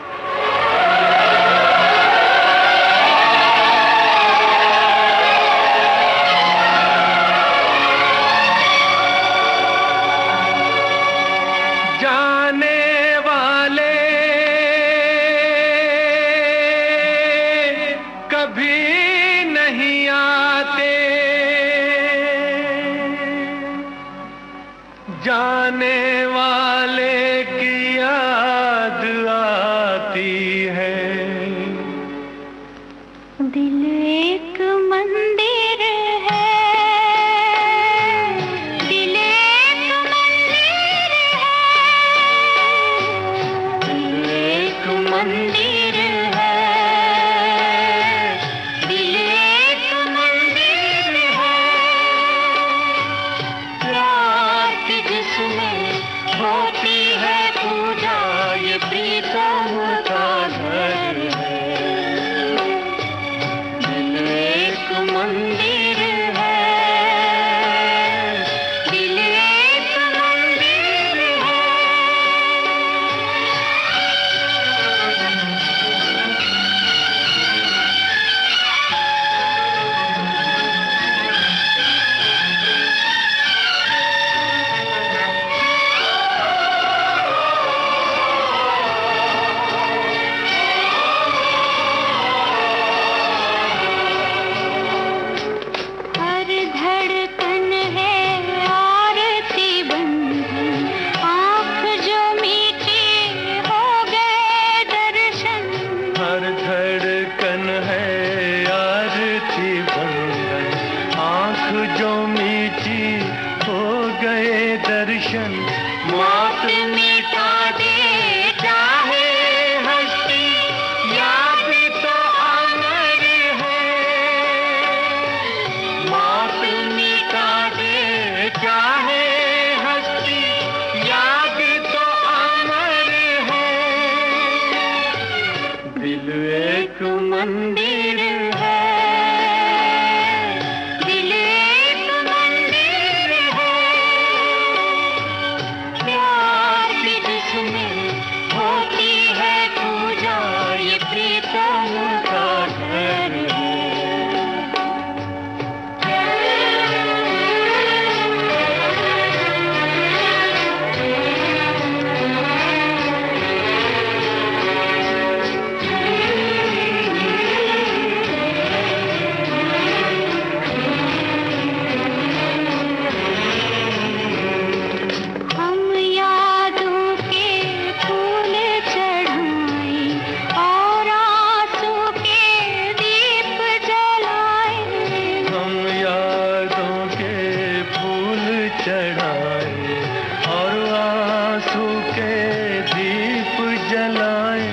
जाने वाले की याद आती है। दिल एक मंदिर है, दिल एक मंदिर है, दिल एक मंदिर है, दिल एक मंदिर है। रात जिसमें होती है पूजा, ये प्रीतम का घर है। दिल एक मंदिर है, दिल एक मंदिर है। हर धड़कन है आरती बंधन, आँख जो मीठी हो गए दर्शन। हर धड़कन है आरती बंधन, आँख जो मीठी हो गए दर्शन। मंदिर है, दिल एक मंदिर है, प्यार की जिसमें होती है पूजा, ये प्रीतम का घर है। हम यादों के फूल चढ़ाएं और आंसू के दीप जलाएं। हम यादों के फूल चढ़ाए और आंसू के दीप जलाए।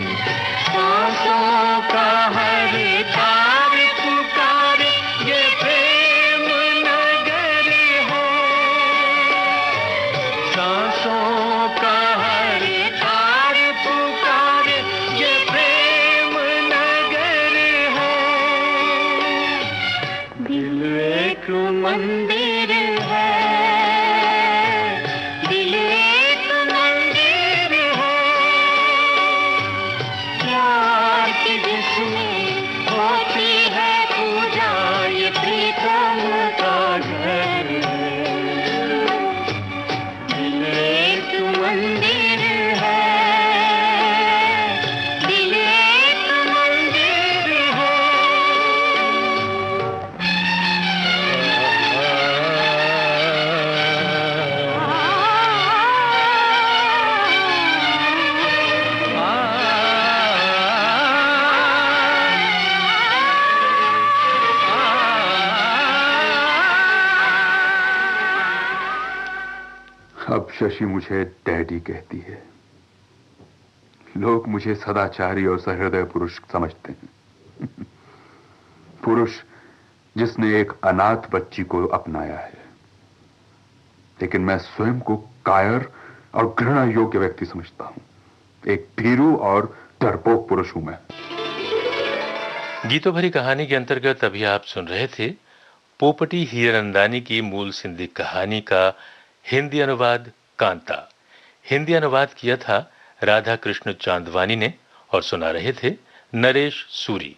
सांसों का हर तार पुकारे, ये प्रेम नगर हो। सांसों का हर तार पुकारे, ये प्रेम नगर हो। दिल एक मंदिर है, दिल एक मंदिर है, प्यार की जिसमें होती है पूजा, ये प्रीतम का घर है। दिल एक मंदिर है, दिल एक मंदिर है। अब शशि मुझे डैडी कहती है। लोग मुझे सदाचारी और सहृदय पुरुष समझते हैं। पुरुष जिसने एक अनाथ बच्ची को अपनाया है। लेकिन मैं स्वयं को कायर और घृणा योग्य व्यक्ति समझता हूं। एक भीरू और डरपोक पुरुष हूं मैं। गीतों भरी कहानी के अंतर्गत अभी आप सुन रहे थे पोपटी हीरानंदानी की मूल सिंधी कहानी का हिंदी अनुवाद कांता। हिंदी अनुवाद किया था राधा कृष्ण चांदवानी ने और सुना रहे थे नरेश सूरी।